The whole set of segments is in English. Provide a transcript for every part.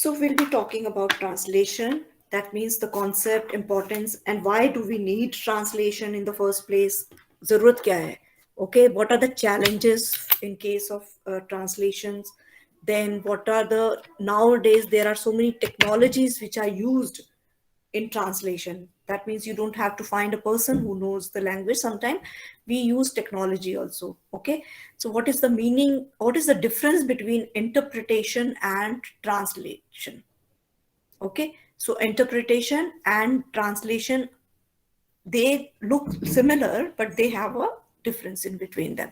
So we'll be talking about translation. That means the concept, importance, and why do we need translation in the first place? Zarurut kya hai? Okay, what are the challenges in case of translations? Then what are the nowadays there are so many technologies which are used in translation. That means you don't have to find a person who knows the language. Sometimes we use technology also. Okay, so what is the meaning, what is the difference between interpretation and translation? Okay, so interpretation and translation, they look similar but they have a difference in between them.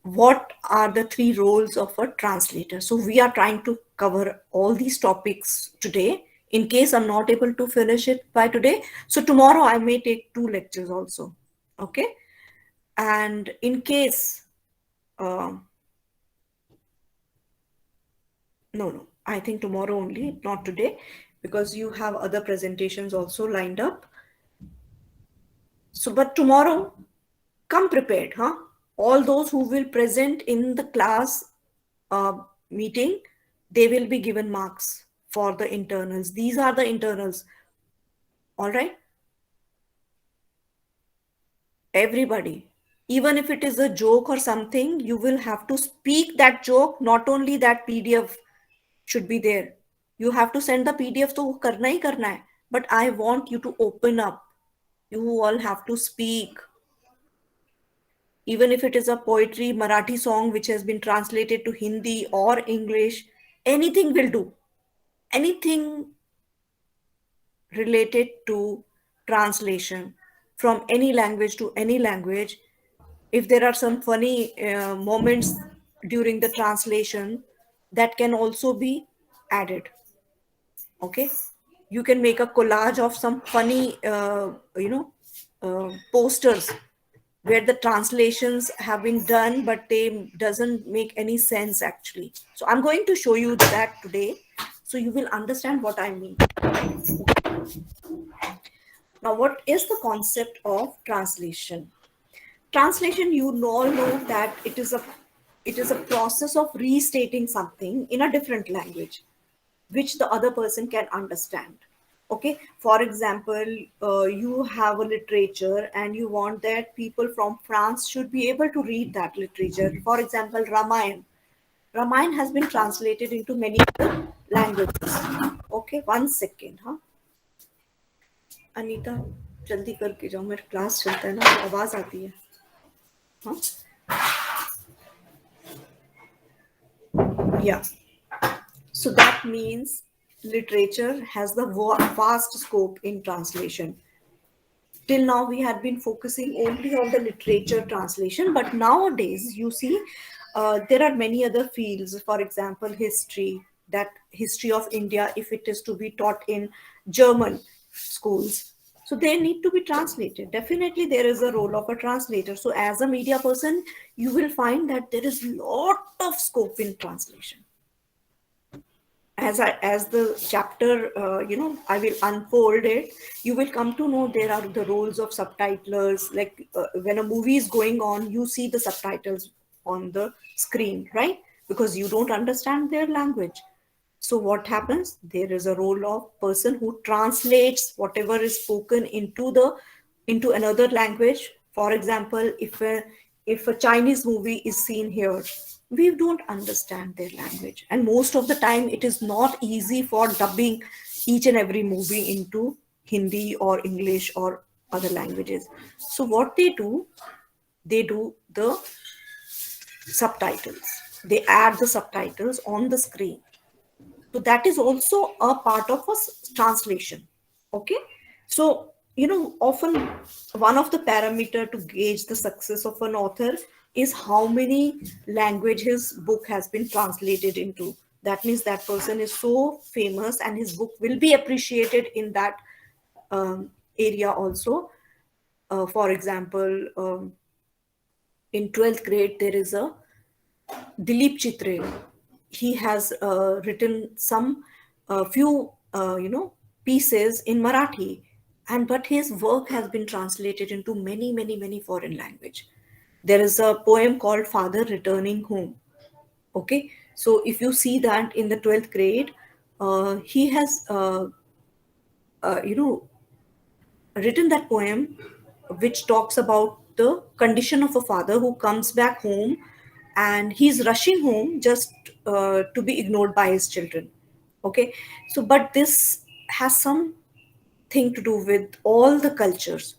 What are the three roles of a translator? So we are trying to cover all these topics today. In case I'm not able to finish it by today, so tomorrow I may take 2 lectures also. Okay, and in case uh, no, I think tomorrow only, not today, because you have other presentations also lined up. So but tomorrow, come prepared, huh? All those who will present in the class uh, meeting, they will be given marks for the internals. These are the internals. All right, everybody, even if it is a joke or something, you will have to speak that joke. Not only that PDF should be there, you have to send the PDF, to karna hi karna hai. But I want you to open up. You all have to speak. Even if it is a poetry Marathi song which has been translated to Hindi or English, anything will do. Anything related to translation from any language to any language. If there are some funny moments during the translation, that can also be added. Okay, you can make a collage of some funny posters where the translations have been done but they doesn't make any sense actually. So I'm going to show you that today, so you will understand what I mean. Now, what is the concept of translation? Translation, you all know that it is a process of restating something in a different language which the other person can understand. Okay, for example, you have a literature and you want that people from France should be able to read that literature. For example, Ramayana has been translated into many other languages. Okay, 1 second, huh? Anita, जल्दी करके जाओ, मेरा class चलता है ना, आवाज आती है. हाँ, yeah. So that means literature has the vast scope in translation. Till now we had been focusing only on the literature translation, but nowadays you see there are many other fields. For example, history, that history of India, if it is to be taught in German schools, so they need to be translated. Definitely there is a role of a translator. So as a media person, you will find that there is lot of scope in translation. As the chapter I will unfold it, you will come to know there are the roles of subtitlers. Like when a movie is going on, you see the subtitles on the screen, right? Because you don't understand their language. So what happens, there is a role of person who translates whatever is spoken into another language. For example, if a Chinese movie is seen here, we don't understand their language, and most of the time it is not easy for dubbing each and every movie into Hindi or English or other languages. So what they do the subtitles. They add the subtitles on the screen. So that is also a part of a translation. Okay, so often one of the parameter to gauge the success of an author is how many language his book has been translated into. That means that person is so famous and his book will be appreciated in that area also. For example, in 12th grade there is a Dilip Chitre. He has written some few pieces in Marathi, and but his work has been translated into many foreign language. There is a poem called Father Returning Home. Okay, so if you see that in the 12th grade, he has you know written that poem which talks about the condition of a father who comes back home and he's rushing home just to be ignored by his children. Okay, so but this has something to do with all the cultures.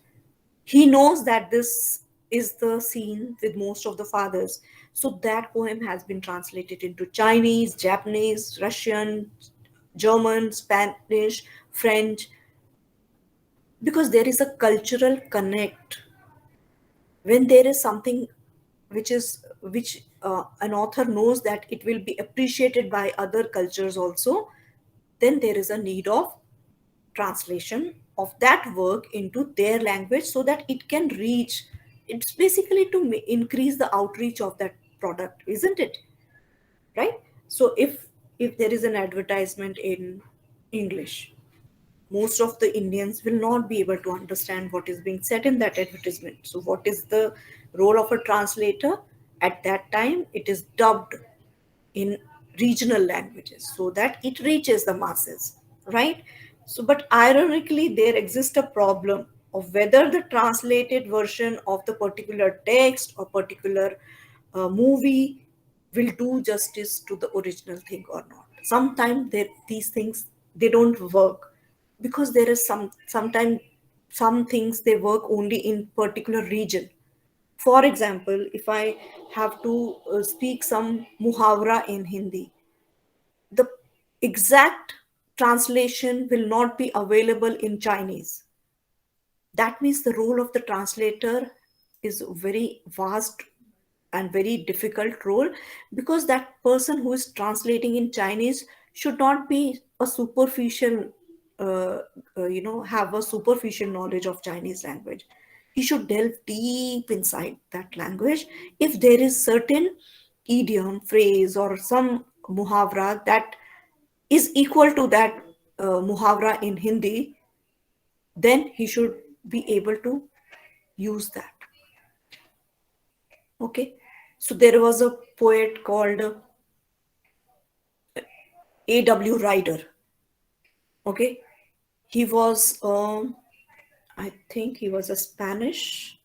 He knows that this is the scene with most of the fathers. So that poem has been translated into Chinese, Japanese, Russian, German, Spanish, French, because there is a cultural connect. When there is something which an author knows that it will be appreciated by other cultures also, then there is a need of translation of that work into their language so that it can reach. It's basically to increase the outreach of that product, isn't it? Right? So if there is an advertisement in English, most of the Indians will not be able to understand what is being said in that advertisement. So, what is the role of a translator? At that time, it is dubbed in regional languages so that it reaches the masses, right? So, but ironically, there exists a problem of whether the translated version of the particular text or particular movie will do justice to the original thing or not. Sometimes these things they don't work because there is sometimes some things they work only in particular region. For example, if I have to speak some muhavra in Hindi, the exact translation will not be available in Chinese. That means the role of the translator is very vast and very difficult role, because that person who is translating in Chinese should not be a superficial have a superficial knowledge of Chinese language. He should delve deep inside that language. If there is certain idiom phrase or some muhavra that is equal to that muhavra in Hindi, then he should be able to use that. Okay, so there was a poet called A.W. Ryder. Okay, he was, I think he was a Spanish.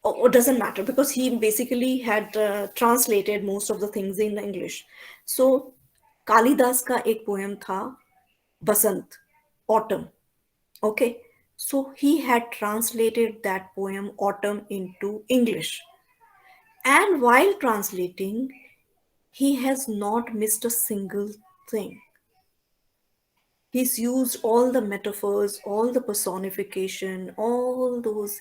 Oh, it doesn't matter because he basically had translated most of the things in English. So Kalidas का एक poem था बसंत, autumn. Okay, so he had translated that poem autumn into English, and while translating, he has not missed a single thing. He's used all the metaphors, all the personification, all those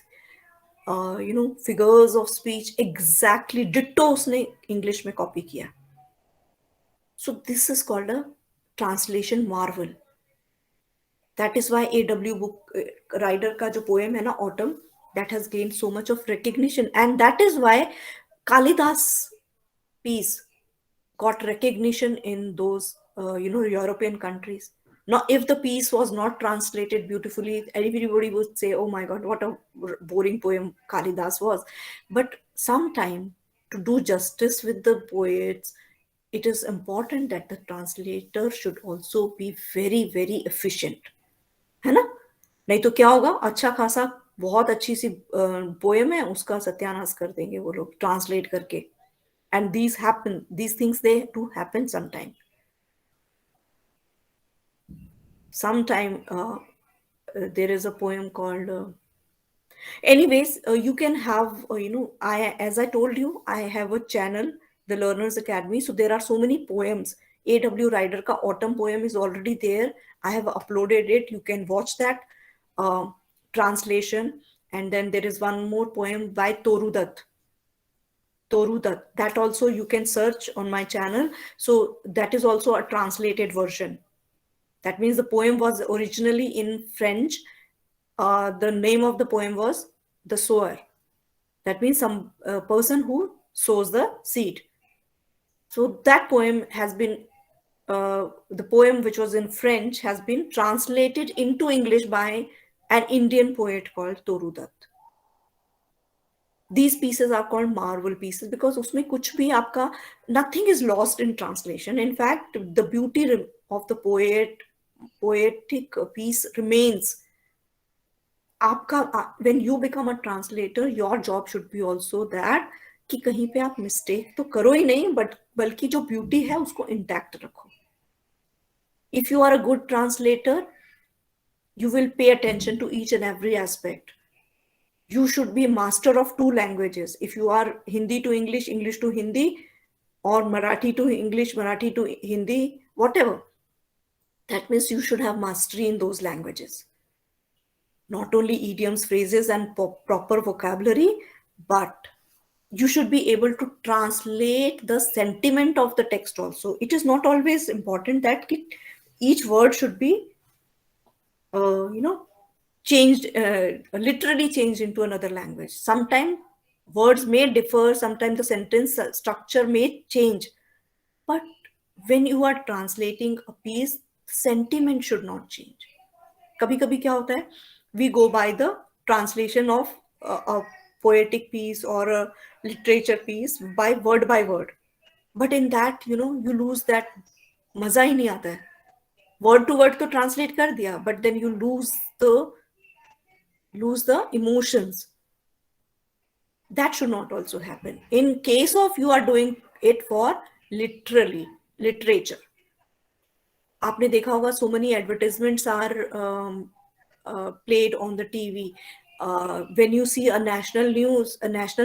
figures of speech exactly ditto उसने English में copy किया. So this is called a translation marvel. That is why A.W. book Ryder का जो poem है ना Autumn, that has gained so much of recognition, and that is why Kalidas piece got recognition in those European countries. Now, if the piece was not translated beautifully, everybody would say, "Oh my God, what a boring poem Kalidas was." But sometime, to do justice with the poets, it is important that the translator should also be very, very efficient. है ना? नहीं तो क्या होगा? अच्छा खासा बहुत अच्छी सी पोएम है, उसका सत्यानाश कर देंगे वो लोग ट्रांसलेट करके. And these things they do happen sometime there is a poem called anyways, you can have I, as I told you, I have a channel, the Learners Academy. So there are so many poems. A.W. Ryder ka autumn poem is already there. I have uploaded it. You can watch that uh, translation. And then there is one more poem by Torudat. That also you can search on my channel. So that is also a translated version. That means the poem was originally in French. The name of the poem was The Sower. That means some person who sows the seed. So that poem has been, the poem which was in French has been translated into English by an Indian poet called Torudat. These pieces are called marvel pieces because उसमें कुछ भी आपका nothing is lost in translation. In fact, the beauty of the poetic piece remains. आपका when you become a translator, your job should be also that कि कहीं पे आप mistake तो करो ही नहीं, but बल्कि जो beauty है उसको intact रखो. If you are a good translator, you will pay attention to each and every aspect. You should be a master of two languages. If you are Hindi to English, English to Hindi, or Marathi to English, Marathi to Hindi, whatever, that means you should have mastery in those languages. Not only idioms, phrases, and proper vocabulary, but you should be able to translate the sentiment of the text also. It is not always important that each word should be, changed, literally changed into another language. Sometimes words may differ, sometimes the sentence structure may change. But when you are translating a piece, sentiment should not change. कभी कभी क्या होता है, we go by the translation of a poetic piece or a literature piece by word, but in that you lose that, मजा ही नहीं आता है. Word to word तो translate कर दिया, but then you lose the emotions. That should not also happen in case of you are doing it for literature. आपने देखा होगा, so many advertisements are played on the TV. When you see a national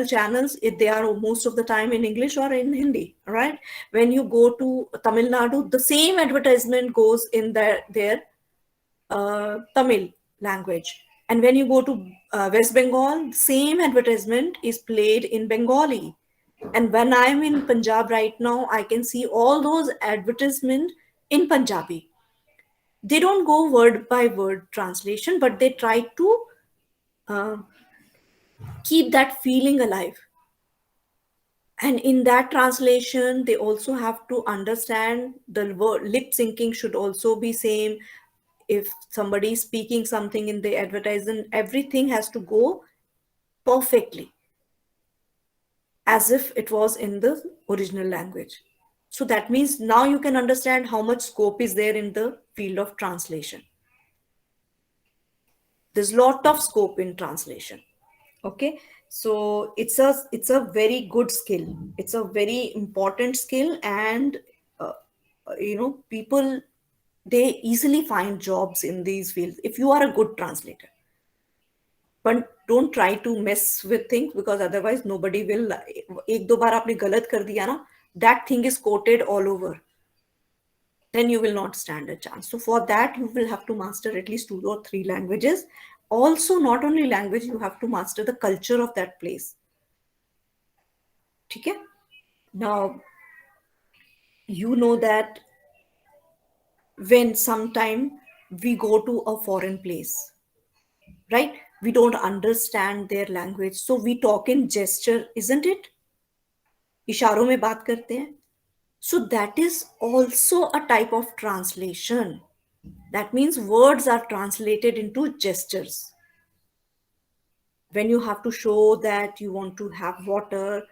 channels, they are most of the time in English or in Hindi, right? When you go to Tamil Nadu, the same advertisement goes in their Tamil language. And when you go to West Bengal, same advertisement is played in Bengali. And when I'm in Punjab right now, I can see all those advertisements in Punjabi. They don't go word by word translation, but they try to keep that feeling alive. And in that translation, they also have to understand the word lip syncing should also be same. If somebody is speaking something in the advertisement, everything has to go perfectly as if it was in the original language. So that means now you can understand how much scope is there in the field of translation. There's a lot of scope in translation. Okay, so it's a very good skill. It's a very important skill, and people, they easily find jobs in these fields if you are a good translator. But don't try to mess with things, because otherwise nobody will. एक दो बार आपने गलत कर दिया ना, that thing is quoted all over. Then you will not stand a chance. So for that, you will have to master at least 2 or 3 languages. Also, not only language, you have to master the culture of that place. Okay? Now, you know that when sometime we go to a foreign place, right? We don't understand their language. So we talk in gesture, isn't it? इशारों में बात करते हैं. So that is also a type of translation. That means words are translated into gestures. When you have to show that you want to have water,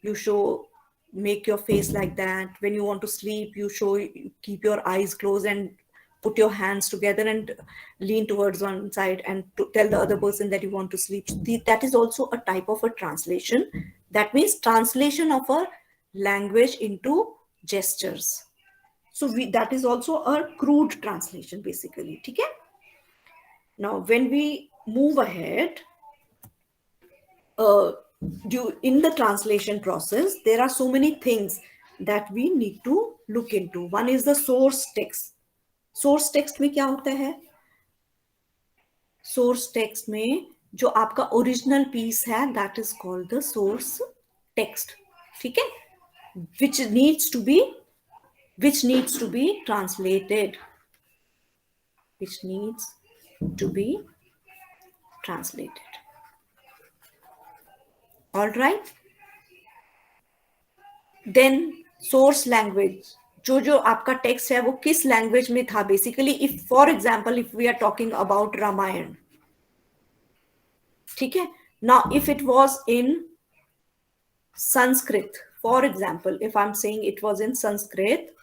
you show, make your face like that. When you want to sleep, you show, you keep your eyes closed and put your hands together and lean towards one side and to tell the other person that you want to sleep. That is also a type of a translation. That means translation of a language into gestures. So that is also a crude translation basically. Okay? Now when we move ahead, in the translation process, there are so many things that we need to look into. One is the source text. Source text में क्या होता है? Source text में जो आपका original piece है, that is called the source text. ठीक है? Which needs to be translated. Which needs to be translated. All right. Then source language. जो आपका टेक्स्ट है वो किस लैंग्वेज में था basically. If for example if we are talking about Ramayana, ठीक है, now if it was in Sanskrit, for example if I am saying it was in Sanskrit,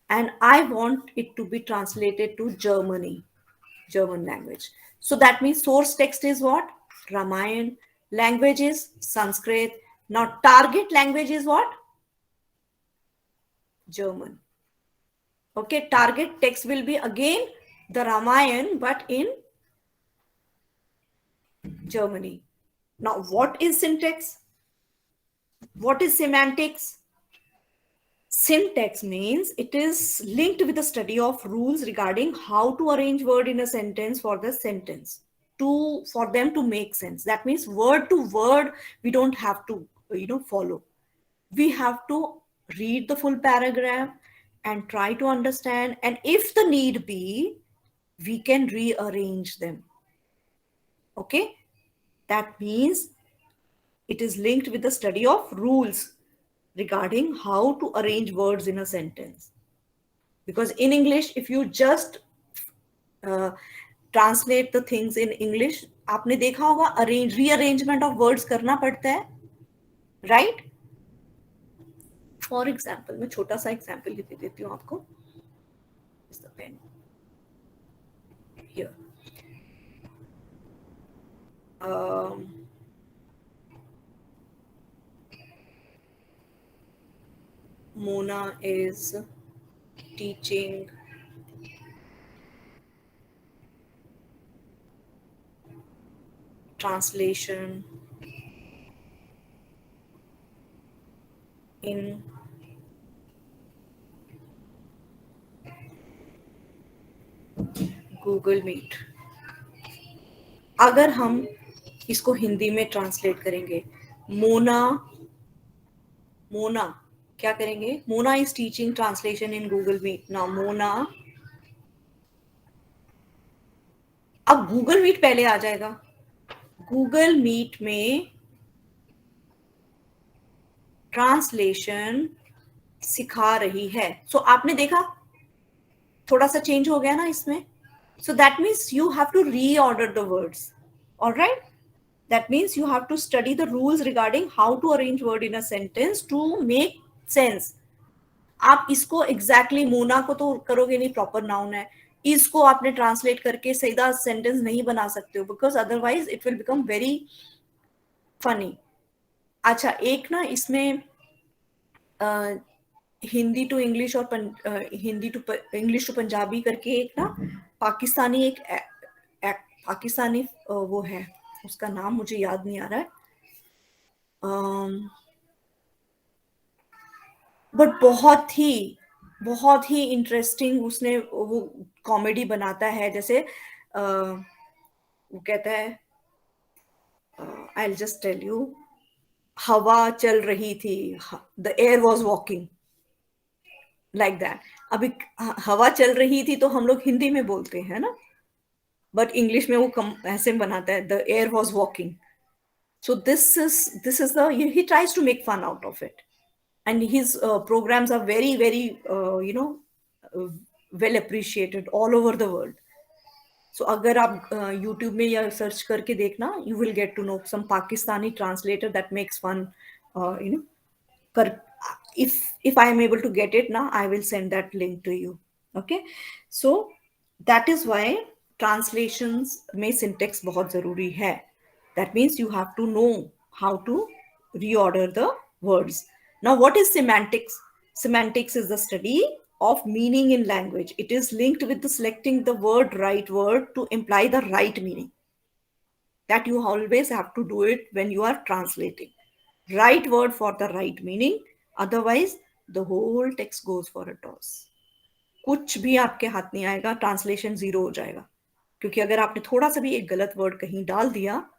and I want it to be translated to German language. So that means source text is what? Ramayan. Language is Sanskrit. Now target language is what? German. Okay, target text will be again the Ramayan, but in Germany. Now, what is syntax? What is semantics? Syntax means it is linked with the study of rules regarding how to arrange word in a sentence for the sentence for them to make sense. That means word to word, we don't have to follow. We have to read the full paragraph and try to understand. And if the need be, we can rearrange them. Okay, that means it is linked with the study of rules regarding how to arrange words in a sentence. Because in English, if you just translate the things in English, आपने देखा होगा rearrangement of words करना पड़ता है, right? For example, मैं छोटा सा example दे देती हूँ आपको. Is the pen here? Mona is teaching translation in Google Meet. अगर हम इसको हिंदी में ट्रांसलेट करेंगे, मोना क्या करेंगे? Mona is teaching translation in Google Meet. Now Mona, अब गूगल मीट पहले आ जाएगा. गूगल मीट में ट्रांसलेशन सिखा रही है. सो आपने देखा थोड़ा सा चेंज हो गया ना इसमें. So that means you have to reorder the words. Alright, that means you have to study the rules regarding how to arrange word in a sentence to make sense. आप इसको exactly मोना को तो करोगे नहीं, प्रॉपर नाउन है. इसको आपने translate करके सीधा सेंटेंस नहीं बना सकते हो, because otherwise it will become very funny. अच्छा, एक ना इसमें हिंदी टू इंग्लिश और Hindi to English to Punjabi करके एक ना पाकिस्तानी पाकिस्तानी वो है, उसका नाम मुझे याद नहीं आ रहा है, बट बहुत ही इंटरेस्टिंग उसने वो कॉमेडी बनाता है. जैसे वो कहता है, I will just tell you, हवा चल रही थी, the air was walking, like that. अभी हवा चल रही थी तो हम लोग हिंदी में बोलते हैं ना, बट इंग्लिश में वो ऐसे बनाता है, the air was walking. So this is the, he tries to make fun out of it, and his programs are very well appreciated all over the world. So अगर आप YouTube में या search करके देखना, you will get to know some Pakistani translator that makes fun, पर if I am able to get it now, I will send that link to you. Okay, so that is why translations में syntax बहुत जरूरी है. That means you have to know how to reorder the words. Now, what is semantics? Semantics is the study of meaning in language. It is linked with the selecting the right word to imply the right meaning. That you always have to do it when you are translating. Right word for the right meaning. Otherwise, the whole text goes for a toss. कुछ भी आपके हाथ नहीं आएगा, translation zero हो जाएगा. क्योंकि अगर आपने थोड़ा सा भी एक गलत वर्ड कहीं डाल दिया,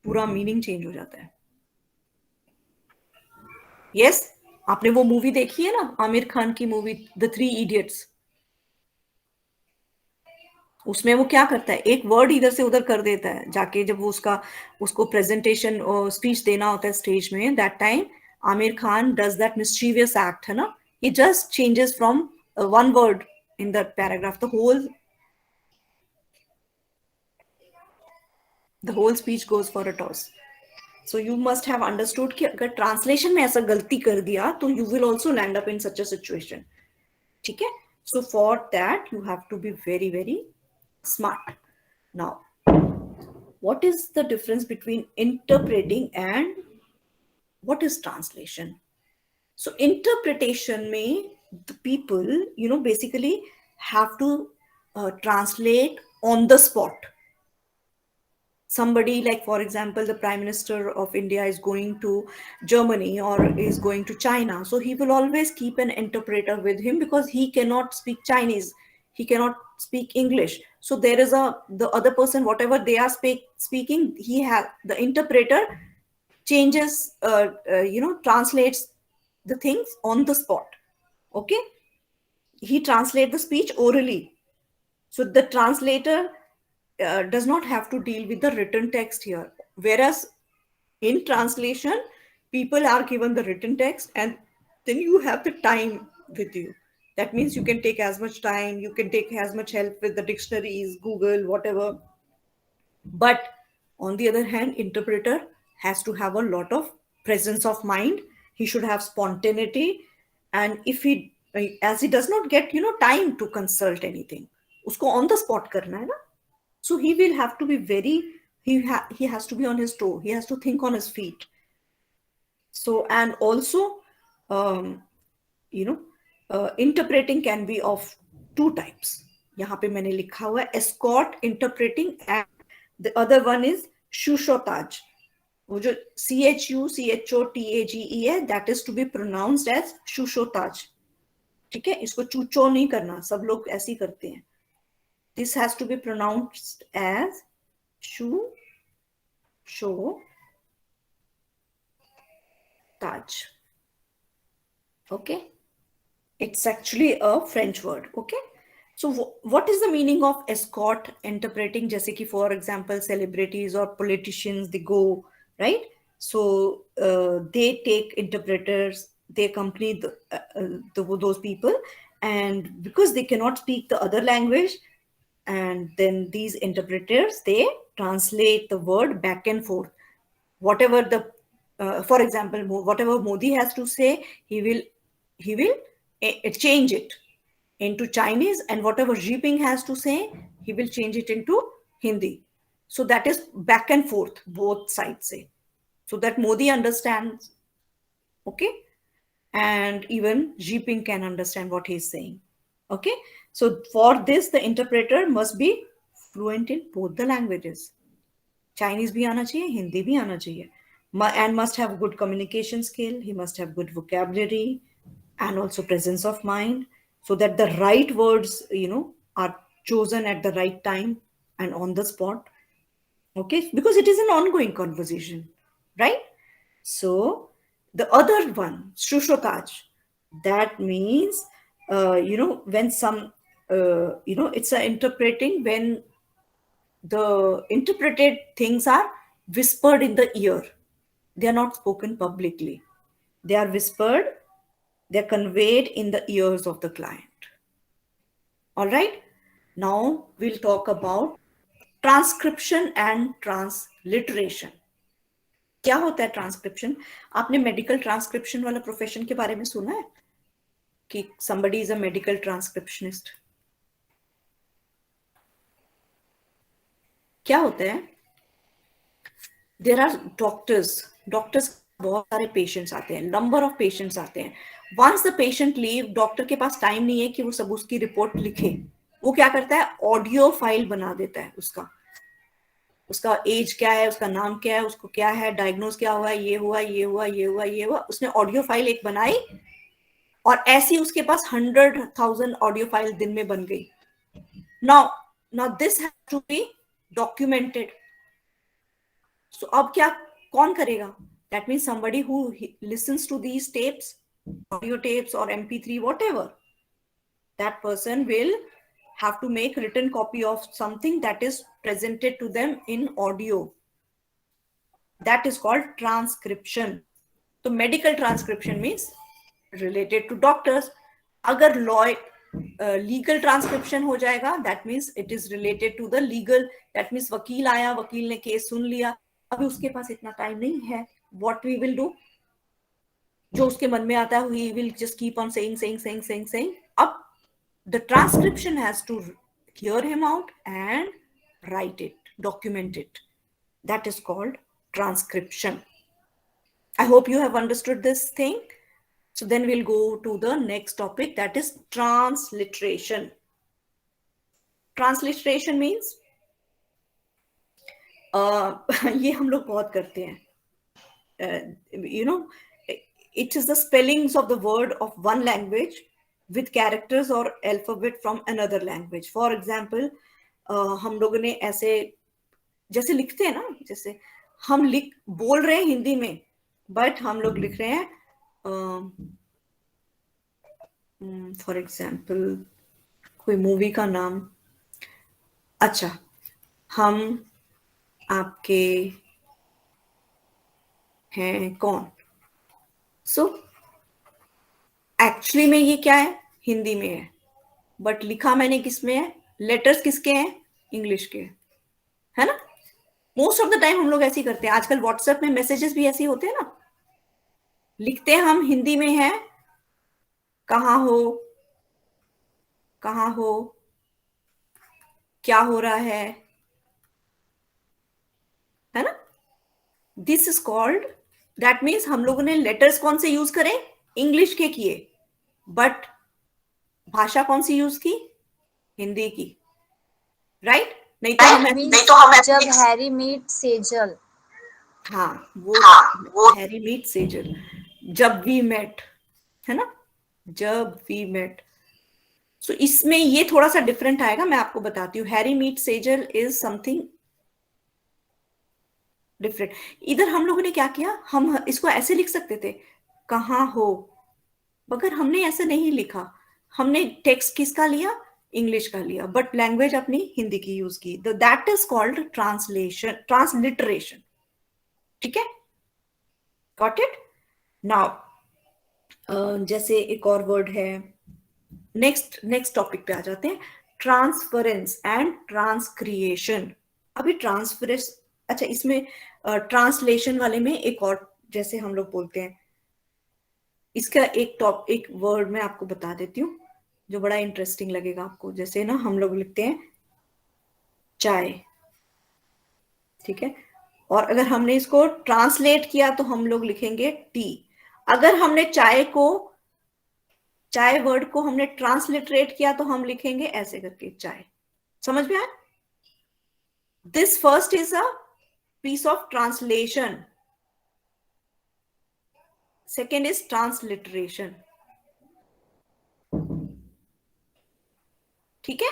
पूरा मीनिंग चेंज हो जाता है. यस, आपने वो मूवी देखी है ना, आमिर खान की मूवी द 3 इडियट्स. उसमें वो क्या करता है, एक वर्ड इधर से उधर कर देता है जाके, जब वो उसको प्रेजेंटेशन और स्पीच देना होता है स्टेज में, that time Aamir Khan does that mischievous act, है ना. He just changes from one word in that paragraph, the whole speech goes for a toss. So you must have understood कि अगर translation में ऐसा गलती कर दिया तो you will also land up in such a situation. ठीक है? So for that you have to be very, very smart. Now, what is the difference between interpreting and what is translation? So interpretation में the people, basically have to translate on the spot. Somebody, like for example, the Prime Minister of India is going to Germany or is going to China, so he will always keep an interpreter with him because he cannot speak Chinese, he cannot speak English. So there is the other person, whatever they are speaking, he has the interpreter changes, translates the things on the spot. Okay, he translates the speech orally, so the translator does not have to deal with the written text here. Whereas in translation, people are given the written text and then you have the time with you. That means you can take as much time, you can take as much help with the dictionaries, Google, whatever. But on the other hand, interpreter has to have a lot of presence of mind. He should have spontaneity. And if he, as he does not get, time to consult anything, usko on the spot karna hai na? So he will have to be very, he has to be on his toe. He has to think on his feet. So, and also, um, interpreting can be of two types. यहाँ पे मैंने लिखा हुआ है escort interpreting and the other one is shushotaj. वो जो CHUCHOTAGE है, that is to be pronounced as shushotaj. ठीक है, इसको चूचो नहीं करना, सब लोग ऐसे ही करते हैं. This has to be pronounced as shushotaj. Okay, it's actually a French word. Okay, so what is the meaning of escort interpreting? जैसे कि for example celebrities or politicians, they go, right? So they take interpreters, they accompany those people, and because they cannot speak the other language, and then these interpreters, they translate the word back and forth. Whatever the for example, whatever Modi has to say, he will change it into Chinese, and whatever Xi Jinping has to say, he will change it into Hindi. So that is back and forth, both sides say, so that Modi understands, okay, and even Xi Jinping can understand what he's saying. Okay, so for this, the interpreter must be fluent in both the languages. Chinese भी आना चाहिए, हिंदी भी आना चाहिए, and must have good communication skill. He must have good vocabulary and also presence of mind, so that the right words, are chosen at the right time and on the spot. Okay, because it is an ongoing conversation, right? So the other one, shushotaj, that means, when some, it's a interpreting when the interpreted things are whispered in the ear. They are not spoken publicly. They are whispered, they are conveyed in the ears of the client. All right. Now we'll talk about transcription and transliteration. क्या होता है transcription? आपने medical transcription वाला profession के बारे में सुना है कि somebody is a medical transcriptionist? क्या होता है? There are doctors बहुत सारे पेशेंट्स आते हैं, नंबर ऑफ पेशेंट्स आते हैं. Once the patient leave, doctor के पास टाइम नहीं है कि वो सब उसकी रिपोर्ट लिखे. वो क्या करता है? ऑडियो फाइल बना देता है. उसका एज क्या है, उसका नाम क्या है, उसको क्या है, डायग्नोज क्या हुआ, ये हुआ, ये हुआ, ये हुआ, ये हुआ. उसने ऑडियो फाइल एक बनाई और ऐसी उसके पास 100,000 ऑडियो फाइल दिन में बन गई. Now this has to be documented. So अब क्या कौन करेगा? That means somebody who listens to these tapes, audio tapes or MP3, whatever, that person will have to make written copy of something that is presented to them in audio. That is called transcription. So medical transcription means related to doctors. अगर legal transcription हो जाएगा, that means it is related to the legal. That means वकील आया, वकील ने case सुन लिया, अभी उसके पास इतना टाइम नहीं है. What we will do? जो उसके मन में आता है, he will just keep on saying. अब the transcription has to hear him out and write it, document it. That is called transcription. I hope you have understood this thing. So then we'll go to the next topic, that is transliteration. Transliteration means ये हम लोग बहुत करते हैं. It is the spellings of the word of one language with characters or alphabet from another language. For example, हम लोगों ने ऐसे जैसे लिखते हैं ना, जैसे हम बोल रहे हैं हिंदी में, बट हम लोग लिख रहे हैं फॉर एग्जाम्पल कोई मूवी का नाम. अच्छा, हम आपके हैं कौन. सो एक्चुअली में ये क्या है, हिंदी में है, बट लिखा मैंने किस में है, लेटर्स किसके हैं, इंग्लिश के, है ना. मोस्ट ऑफ द टाइम हम लोग ऐसे ही करते हैं. आजकल व्हाट्सएप में मैसेजेस भी ऐसे होते हैं ना, लिखते हैं हम हिंदी में है, कहाँ हो, क्या हो रहा है ना. This is called, that means हम लोगों ने लेटर्स कौन से यूज करें, इंग्लिश के किए, बट भाषा कौन सी यूज की, हिंदी की, राइट. नहीं तो हम जब हैरी मीट सेजल. हाँ, वो हैरी मीट सेजल, जब वी मेट, है ना, जब वी मेट. सो इसमें ये थोड़ा सा डिफरेंट आएगा, मैं आपको बताती हूँ. Harry meet Sejal is something different. इधर हम लोगों ने क्या किया, हम इसको ऐसे लिख सकते थे, कहाँ हो, मगर हमने ऐसे नहीं लिखा. हमने टेक्स्ट किसका लिया, इंग्लिश का लिया, बट लैंग्वेज अपनी हिंदी की यूज की. That is called translation, transliteration. ठीक है, गॉट इट. नाउ जैसे एक और वर्ड है, नेक्स्ट टॉपिक पे आ जाते हैं, ट्रांसफरेंस एंड ट्रांसक्रिएशन. अभी ट्रांसफरेंस, अच्छा, इसमें ट्रांसलेशन वाले में एक और, जैसे हम लोग बोलते हैं, इसका एक वर्ड मैं आपको बता देती हूँ जो बड़ा इंटरेस्टिंग लगेगा आपको. जैसे ना हम लोग लिखते हैं चाय, ठीक है, और अगर हमने इसको ट्रांसलेट किया तो हम लोग लिखेंगे टी. अगर हमने चाय वर्ड को हमने ट्रांसलिटरेट किया तो हम लिखेंगे ऐसे करके चाय. समझ में आया. This first is a piece of translation, second is transliteration. ठीक है.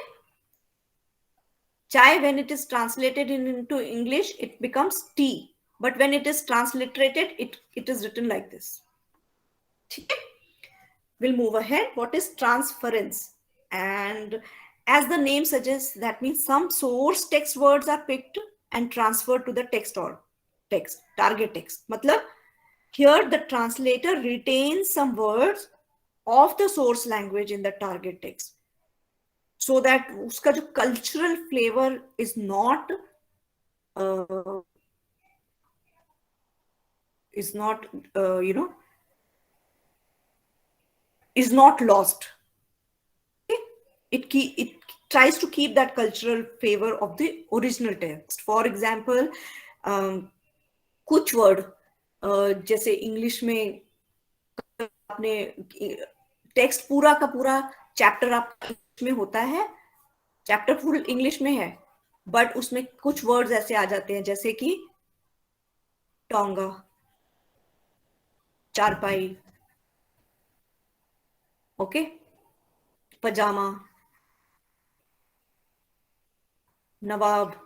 Chai, when it is translated into English, it becomes tea. But when it is transliterated, it is written like this. Okay? We'll move ahead. What is transference? And as the name suggests, that means some source text words are picked and transferred to the text or text, target text. Matlab, here the translator retains some words of the source language in the target text, so that उसका जो cultural flavor is not is not is not lost. Okay? It tries to keep that cultural flavor of the original text. For example, कुछ word जैसे English में आपने text पूरा का पूरा chapter आप में होता है, चैप्टर फुल इंग्लिश में है, बट उसमें कुछ वर्ड्स ऐसे आ जाते हैं जैसे कि टोंगा, चारपाई, ओके, पजामा, नवाब.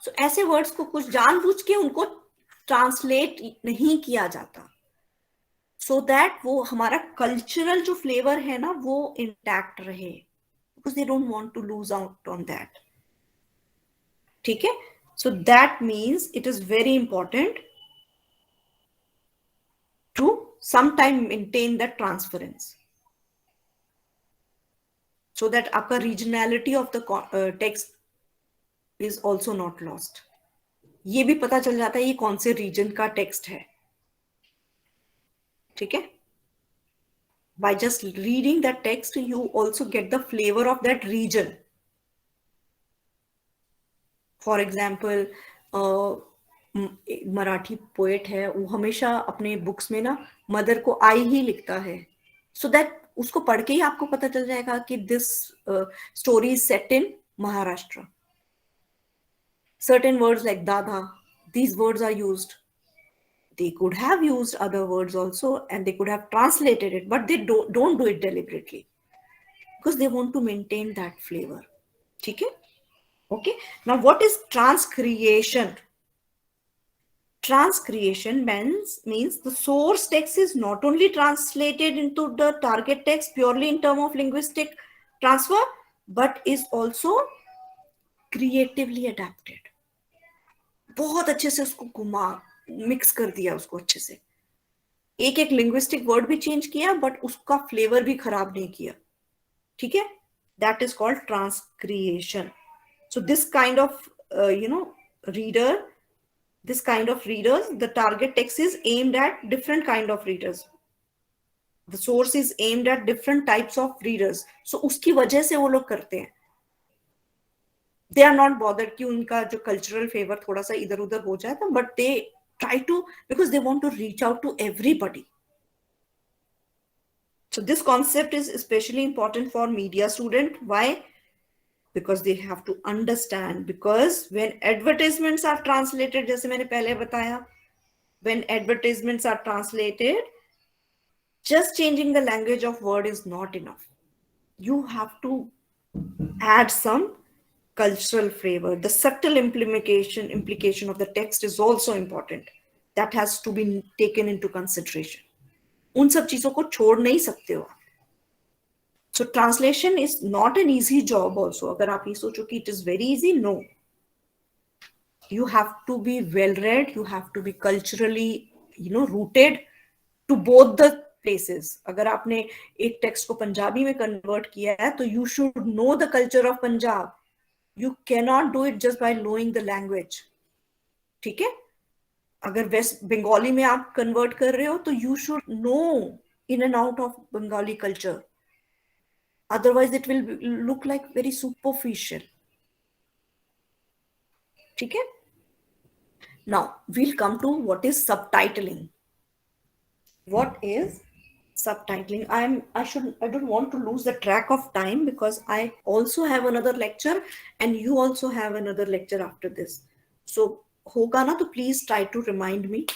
सो ऐसे वर्ड्स को कुछ जानबूझ के उनको ट्रांसलेट नहीं किया जाता, सो दैट वो हमारा कल्चरल जो फ्लेवर है ना वो इंटैक्ट रहे, because they don't want to lose out on that. ठीक है. So that means it is very important to sometime maintain that transference, so that आपका regionality of the text is also not lost. ये भी पता चल जाता है ये कौन से रीजन का टेक्स्ट है, ठीक है. By just reading that text you also get the flavor of that region. For example Marathi poet है, वो हमेशा अपने बुक्स में ना मदर को आई ही लिखता है, सो दैट उसको पढ़ के ही आपको पता चल जाएगा कि this story is set in Maharashtra. Certain words like dada, these words are used. They could have used other words also and they could have translated it, but they don't do it deliberately because they want to maintain that flavor. Okay? Okay. Now, what is transcreation? Transcreation means the source text is not only translated into the target text purely in terms of linguistic transfer, but is also creatively adapted. बहुत अच्छे से उसको घुमा mix कर दिया उसको अच्छे से, एक एक लिंग्विस्टिक वर्ड भी चेंज किया बट उसका फ्लेवर भी खराब नहीं किया, ठीक है. That is called transcreation. So this kind of reader, this kind of readers, the target text is aimed at different kind of readers, the source is aimed at different types of readers. So उसकी वजह से वो लोग करते हैं, they are not bothered कि उनका जो cultural favor थोड़ा सा इधर उधर हो जाए, but they try to, because they want to reach out to everybody. So this concept is especially important for media student. Why? Because they have to understand, because when advertisements are translated, जैसे मैंने पहले बताया, when advertisements are translated, just changing the language of word is not enough. You have to add some cultural flavor. The subtle implication of the text is also important. That has to be taken into consideration. उन सब चीजों को छोड़ नहीं सकते हो. So translation is not an easy job also. अगर आप ये सोचो कि it is very easy, no. You have to be well read, you have to be culturally, rooted to both the places. अगर आपने एक टेक्स्ट को पंजाबी में कन्वर्ट किया है तो you should know the culture of Punjab. You cannot do it just by knowing the language. ठीक है. अगर वेस्ट बंगाली में आप कन्वर्ट कर रहे हो तो you should know in and out of Bengali culture. Otherwise it will look like very superficial. ठीक है. Now we'll come to what is subtitling. What is subtitling? I don't want to lose the track of time because I also have another lecture and you also have another lecture after this. So होगा ना तो please try to remind me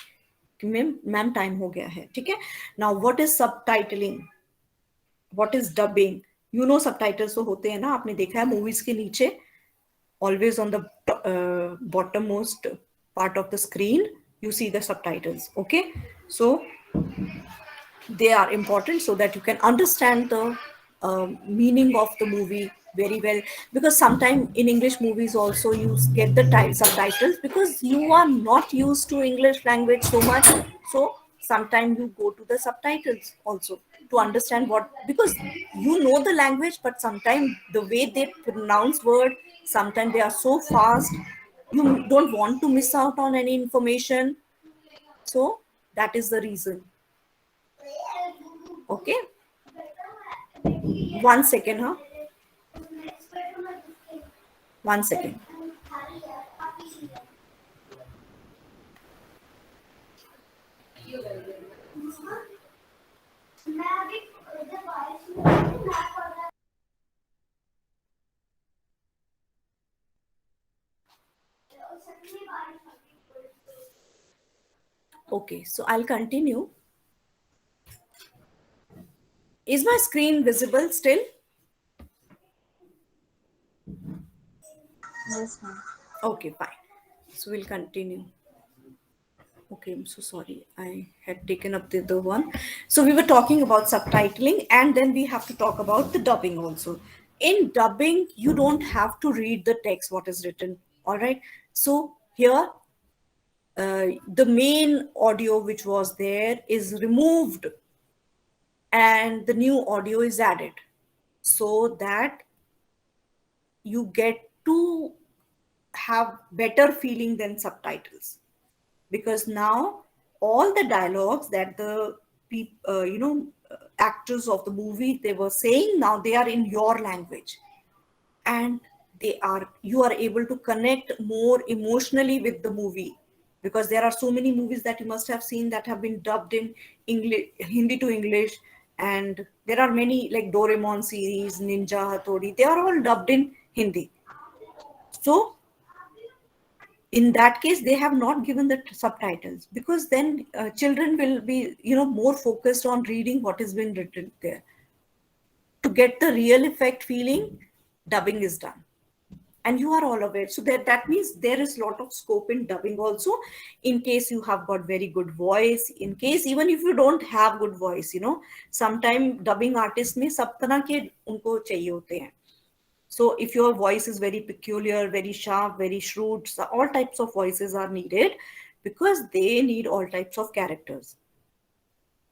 कि ma'am time हो गया है, ठीक है. Now what is subtitling? What is dubbing? subtitles तो होते हैं ना, आपने देखा है मूवीज के नीचे, always on the bottommost part of the screen you see the subtitles. Okay, so they are important so that you can understand the meaning of the movie very well, because sometimes in English movies also you get the subtitles because you are not used to English language so much, so sometimes you go to the subtitles also to understand what, because you know the language but sometimes the way they pronounce word, sometimes they are so fast, you don't want to miss out on any information, so that is the reason. Okay, 1 second, huh? 1 second. Okay, so I'll continue. Is my screen visible still? Yes, ma'am. Okay, fine. So we'll continue. Okay, I'm so sorry. I had taken up the other one. So we were talking about subtitling and then we have to talk about the dubbing also. In dubbing, you don't have to read the text, what is written. All right. So here, the main audio which was there is removed and the new audio is added so that you get to have better feeling than subtitles, because now all the dialogues that the actors of the movie they were saying, now they are in your language, and you are able to connect more emotionally with the movie, because there are so many movies that you must have seen that have been dubbed in English, Hindi to English. And there are many like Doraemon series, Ninja Hattori, they are all dubbed in Hindi. So in that case they have not given the subtitles, because then children will be more focused on reading what has been written there. To get the real effect feeling, dubbing is done, and you are all aware. So that means there is a lot of scope in dubbing also, in case you have got very good voice, in case even if you don't have good voice, sometime dubbing artist में सब तरह के उनको चाहिए होते हैं. So if your voice is very peculiar, very sharp, very shrewd, so all types of voices are needed, because they need all types of characters.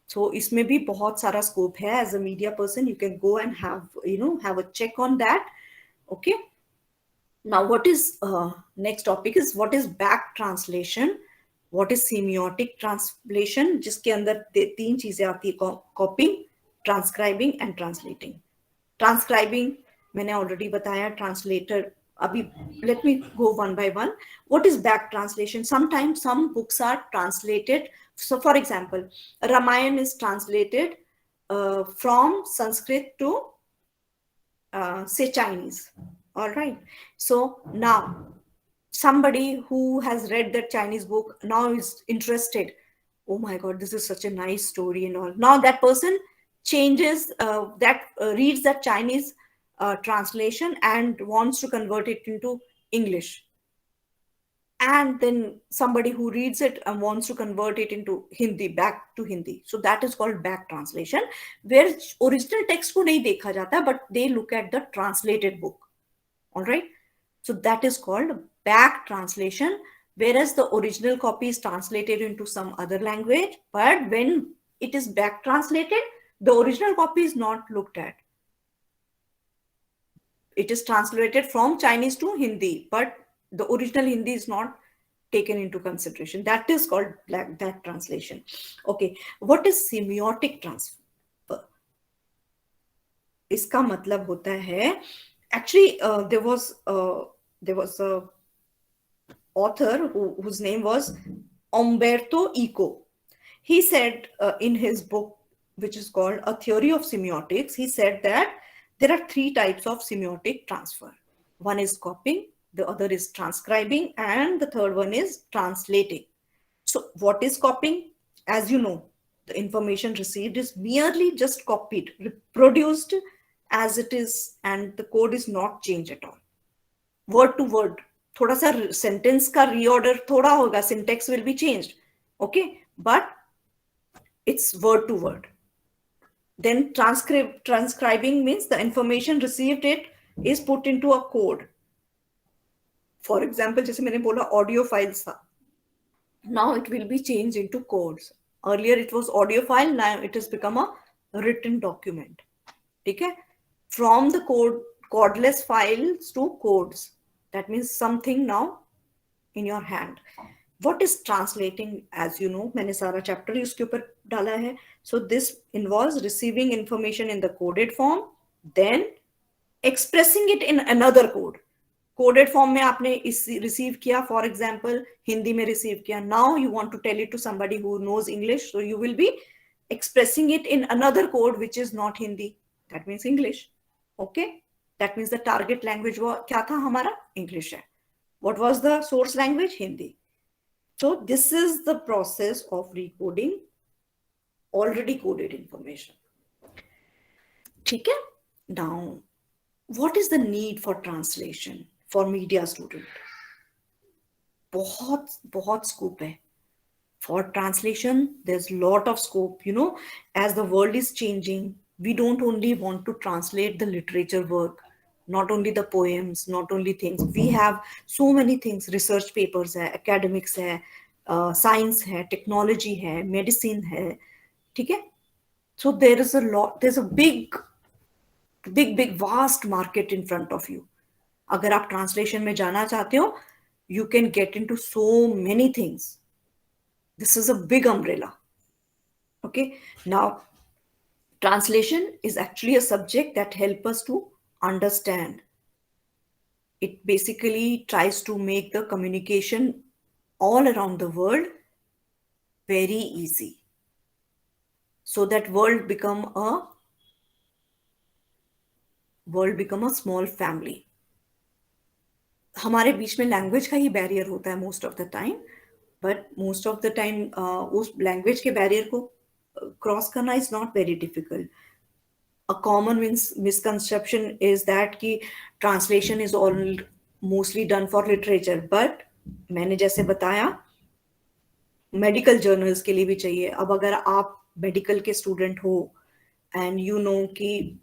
So इसमें भी बहुत सारा scope है. As a media person, you can go and have a check on that. Okay. Now, what is next topic is what is back translation, what is semiotic translation, जिसके अंदर तीन चीजें आती है, copying, transcribing and translating. Transcribing मैंने already बताया, translator अभी let me go one by one. What is back translation? Sometimes some books are translated. So for example, Ramayana is translated from Sanskrit to say Chinese. All right. So now somebody who has read that Chinese book now is interested. Oh my God, this is such a nice story and all. Now that person changes reads that Chinese translation and wants to convert it into English. And then somebody who reads it and wants to convert it into Hindi, back to Hindi. So that is called back translation, where original text ko nahi dekha jata, but they look at the translated book. All right. So that is called back translation, whereas the original copy is translated into some other language. But when it is back translated, the original copy is not looked at. It is translated from Chinese to Hindi, but the original Hindi is not taken into consideration. That is called back translation. Okay. What is semiotic transfer? इसका मतलब होता है, actually there was a author whose name was Umberto Eco. He said in his book, which is called A Theory of Semiotics, he said that there are three types of semiotic transfer. One is copying, the other is transcribing, and the third one is translating. So what is copying? As you know, the information received is merely just copied, reproduced as it is, and the code is not changed at all. Word to word. थोड़ा सा sentence का reorder थोड़ा होगा, syntax will be changed. Okay, but it's word to word. Then transcribing means the information received it is put into a code. For example, जैसे मैंने बोला audio files था. Now it will be changed into codes. Earlier it was audio file, now it has become a written document. Okay? From the codeless files to codes. That means something now in your hand. What is translating? As you know, मैंने सारा chapter इसके ऊपर डाला है. So this involves receiving information in the coded form, then expressing it in another code. Coded form में आपने receive किया, for example, Hindi में receive किया. Now you want to tell it to somebody who knows English, so you will be expressing it in another code which is not Hindi. That means English. Okay? That means the target language क्या था हमारा? English है. What was the source language? Hindi. So this is the process of recoding already coded information. ठीक है? Now, what is the need for translation for media student? बहुत scope है. For translation, there's a lot of scope. As the world is changing, we don't only want to translate the literature work, not only the poems, not only things. We have so many things. Research papers है, academics है, science है, technology है, medicine है. ठीक है? So there is a lot. There's a big vast market in front of you. अगर आप translation में जाना चाहते हो, you can get into so many things. This is a big umbrella. Okay, now translation is actually a subject that helps us to understand. It basically tries to make the communication all around the world very easy, so that world become a small family. हमारे बीच में language का ही barrier होता है most of the time, but most of the time उस language के barrier को cross करना is not very difficult. A common misconception is that कि translation is all mostly done for literature, but मैंने जैसे बताया मेडिकल जर्नल्स के लिए भी चाहिए. अब अगर आप मेडिकल के स्टूडेंट हो एंड यू नो कि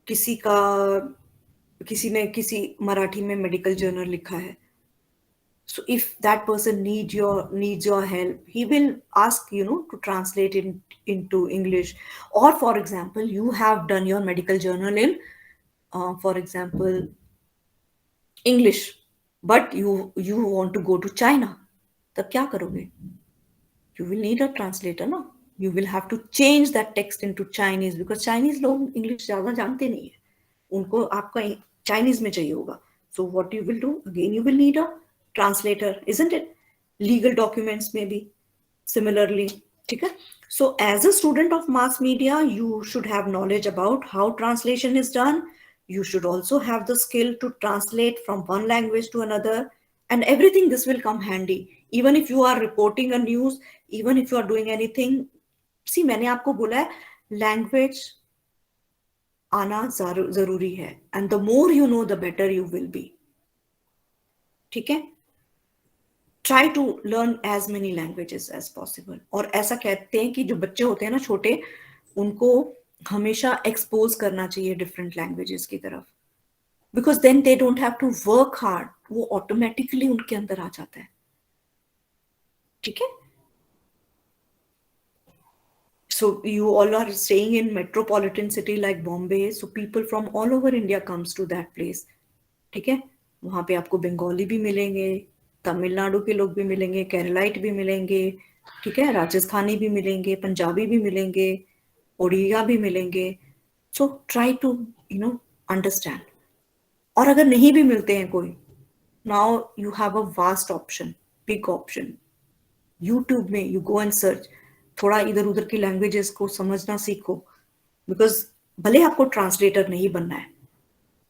किसी का किसी ने किसी मराठी में मेडिकल जर्नल लिखा है, so if that person needs your help, he will ask to translate it into English. Or for example, you have done your medical journal in for example English, but you want to go to China, तब क्या करोगे? You will need a translator, no? You will have to change that text into Chinese, because Chinese लोग English ज़्यादा जानते नहीं है, उनको आपका Chinese में चाहिए होगा. So what you will do? Again, you will need a translator, isn't it? Legal documents maybe similarly. ठीक है? So as a student of mass media, you should have knowledge about how translation is done. You should also have the skill to translate from one language to another, and everything this will come handy. Even if you are reporting a news, even if you are doing anything, see मैंने आपको बोला है language आना जरूरी है, and the more you know the better you will be. ठीक है? Try to learn as many languages as possible. और ऐसा कहते हैं कि जो बच्चे होते हैं ना छोटे, उनको हमेशा एक्सपोज करना चाहिए डिफरेंट लैंग्वेजेस की तरफ, because then they don't have to work hard, वो ऑटोमेटिकली उनके अंदर आ जाता है. ठीक है? So you all are staying in metropolitan city like Bombay, so people from all over India comes to that place. ठीक है? वहां पे आपको बंगाली भी मिलेंगे, तमिलनाडु के लोग भी मिलेंगे, केरलाइट भी मिलेंगे, ठीक है, राजस्थानी भी मिलेंगे, पंजाबी भी मिलेंगे, ओडिया भी मिलेंगे. So try to understand. और अगर नहीं भी मिलते हैं कोई, now you have a vast option, big option. YouTube में यू गो एंड सर्च, थोड़ा इधर उधर की लैंग्वेजेस को समझना सीखो, बिकॉज भले आपको ट्रांसलेटर नहीं बनना है,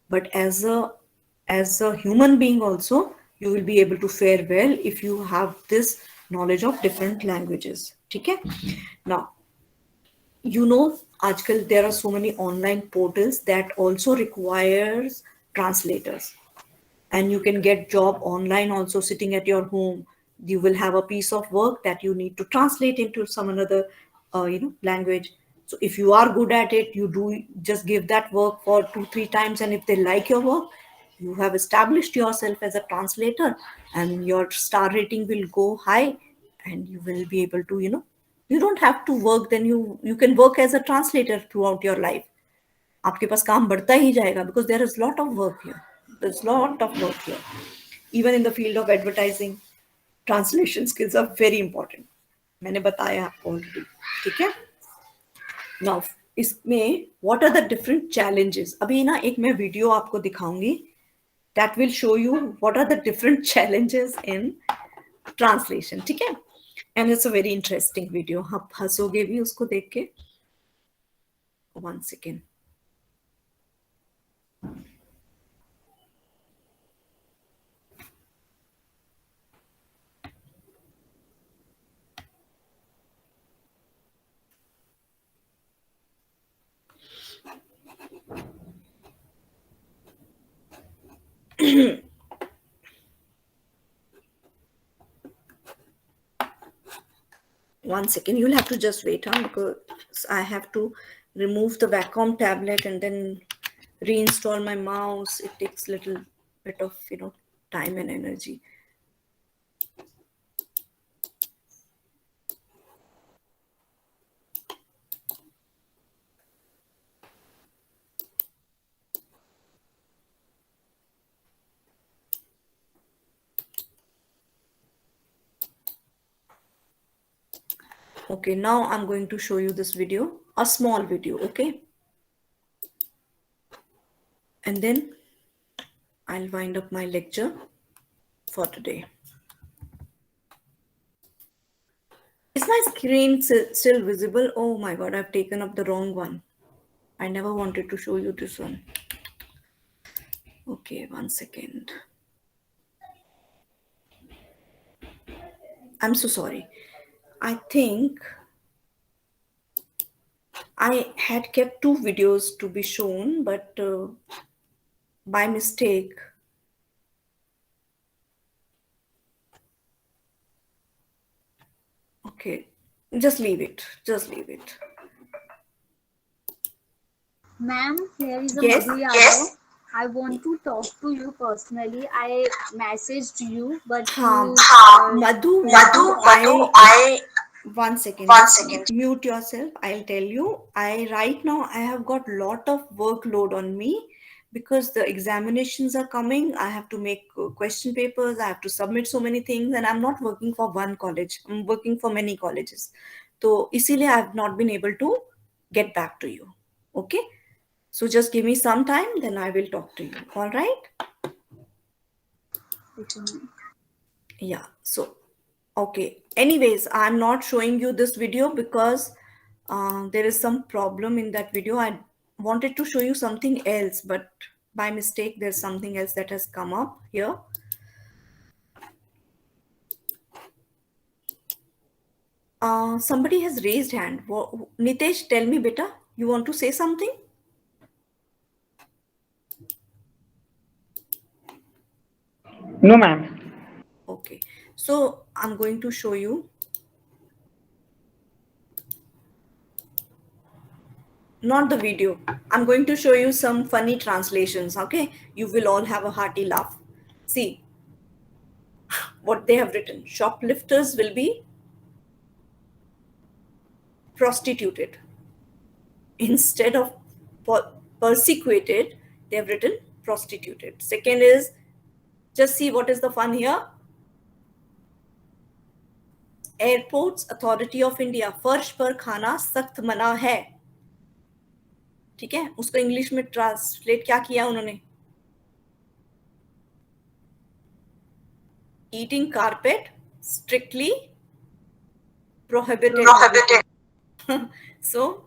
but as a human being also, you will be able to fare well if you have this knowledge of different languages. ठीक है? Now आजकल there are so many online portals that also requires translators, and you can get job online also sitting at your home. You will have a piece of work that you need to translate into some another language. So if you are good at it, you do just give that work for 2-3 times, and if they like your work, you have established yourself as a translator, and your star rating will go high, and you will be able to you don't have to work, then you can work as a translator throughout your life. आपके पास काम बढ़ता ही जाएगा, because there is lot of work here. There's lot of work here. Even in the field of advertising, translation skills are very important. मैंने बताया आपको already. ठीक है? Now इसमें what are the different challenges? अभी ना एक मैं वीडियो आपको दिखाऊंगी that will show you what are the different challenges in translation. ठीक है? And it's a very interesting video. आप हंसोगे भी उसको देख के. One second. One second, you'll have to just wait, because I have to remove the Wacom tablet and then reinstall my mouse. It takes a little bit of time and energy. Okay, now I'm going to show you this video, a small video, okay? And then I'll wind up my lecture for today. Is my screen still visible? Oh my god, I've taken up the wrong one. I never wanted to show you this one. Okay, 1 second. I'm so sorry. I think I had kept two videos to be shown, but by mistake, okay, just leave it. Just leave it. Ma'am, here is a Yes. Madhu Yadav. I want to talk to you personally. I messaged you, but हाँ, you Madhu, couldn't talk. I 1 second, just mute yourself. I'll tell you. I right now I have got lot of workload on me because the examinations are coming. I have to make question papers. I have to submit so many things, and I'm not working for one college. I'm working for many colleges. So इसीलिए I have not been able to get back to you. Okay. So just give me some time, then I will talk to you. All right. Yeah. So okay. Anyways, I'm not showing you this video because there is some problem in that video. I wanted to show you something else, but by mistake, there's something else that has come up here. Somebody has raised hand. Nitesh, tell me, beta, you want to say something? No, ma'am. Okay. So I'm going to show you. Not the video. I'm going to show you some funny translations. Okay. You will all have a hearty laugh. See, what they have written. Shoplifters will be prostituted. Instead of persecuted, they have written prostituted. Second is, just see what is the fun here. Airports Authority of India, फर्श पर खाना सख्त मना है. ठीक है, उसको English में ट्रांसलेट क्या किया उन्होंने? Eating carpet strictly prohibited. So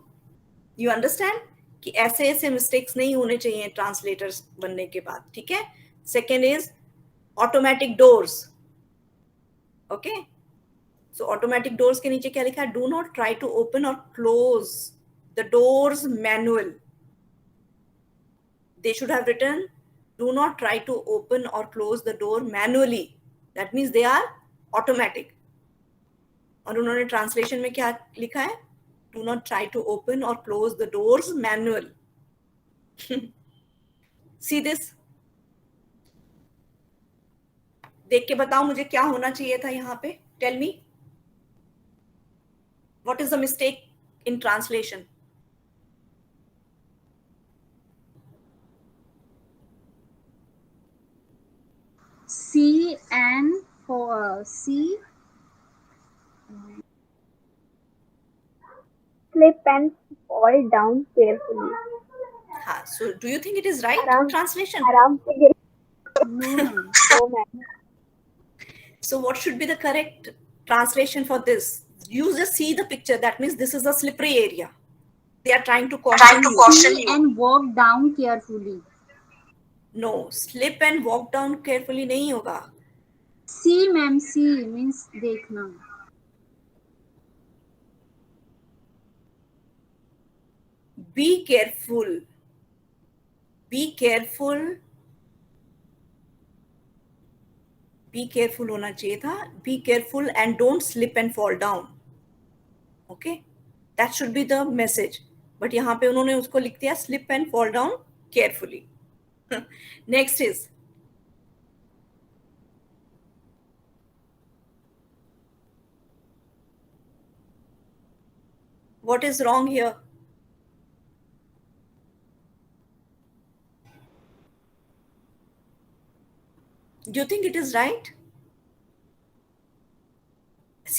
you understand कि ऐसे ऐसे मिस्टेक्स नहीं होने चाहिए ट्रांसलेटर्स बनने के बाद. ठीक है. Second is automatic doors. Okay. So automatic doors के नीचे क्या लिखा है? Do not try to open और close the doors manual. They should have written, do not try to open or close the door manually. That means they are automatic. और उन्होंने translation में क्या लिखा है? Do not try to open or close the doors manual. See this? देख के बताओ मुझे क्या होना चाहिए था यहाँ पे. Tell me. What is the mistake in translation? See and for see. Slip and fall down carefully. हाँ, so do you think it is right आराम translation? आराम से गिर No, ma'am. तो मैं So what should be the correct translation for this? You just see the picture. That means this is a slippery area. They are trying to caution you. See and walk down carefully. No, slip and walk down carefully नहीं होगा. See, ma'am, see means देखना. Be careful. Be careful. Be careful होना चाहिए था. Be careful and don't slip and fall down. Okay, that should be the message. But यहाँ पे उन्होंने उसको लिख दिया slip and fall down carefully. Next is what is wrong here? Do you think it is right?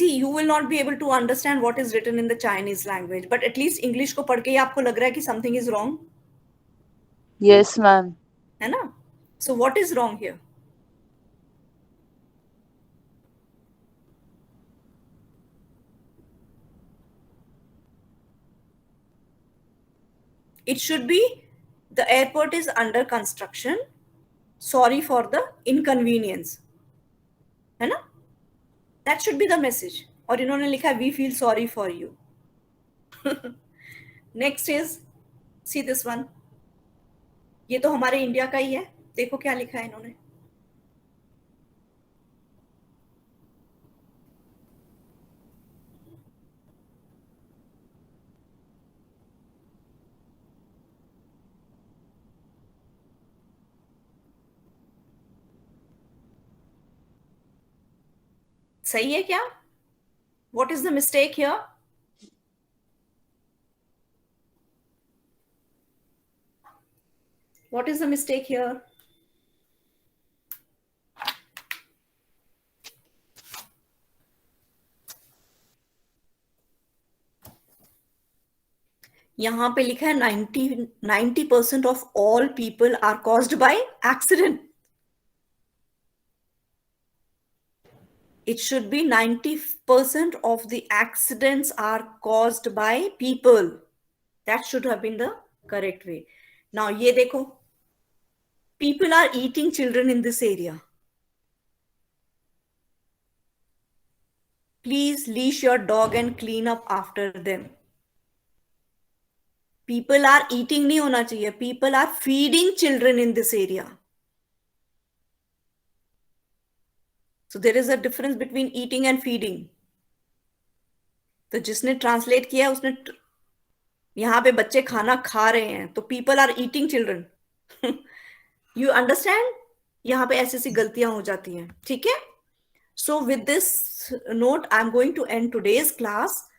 see, you will not be able to understand what is written in the Chinese language, but at least English को पढ़ के ही आपको लग रहा है कि something is wrong, Yes, ma'am. है ना? So what is wrong here? It should be the airport is under construction. Sorry for the inconvenience, है ना? That should be the message. और इन्होंने लिखा we feel sorry for you. Next is, see this one. ये तो हमारे India का ही है. देखो क्या लिखा है इन्होंने. सही है क्या? What is the mistake here? What is the mistake here? यहाँ पे लिखा है 90% of all people are caused by accident. It should be 90% of the accidents are caused by people. That should have been the correct way. Now ये देखो, people are eating children in this area. Please leash your dog and clean up after them. People are eating नहीं होना चाहिए. People are feeding children in this area. So there is a difference between eating and feeding. तो जिसने translate किया उसने यहाँ पे बच्चे खाना खा रहे हैं, तो people are eating children. You understand? यहाँ पे ऐसी ऐसी गलतियां हो जाती हैं. ठीक है? So with this note, I'm going to end today's class.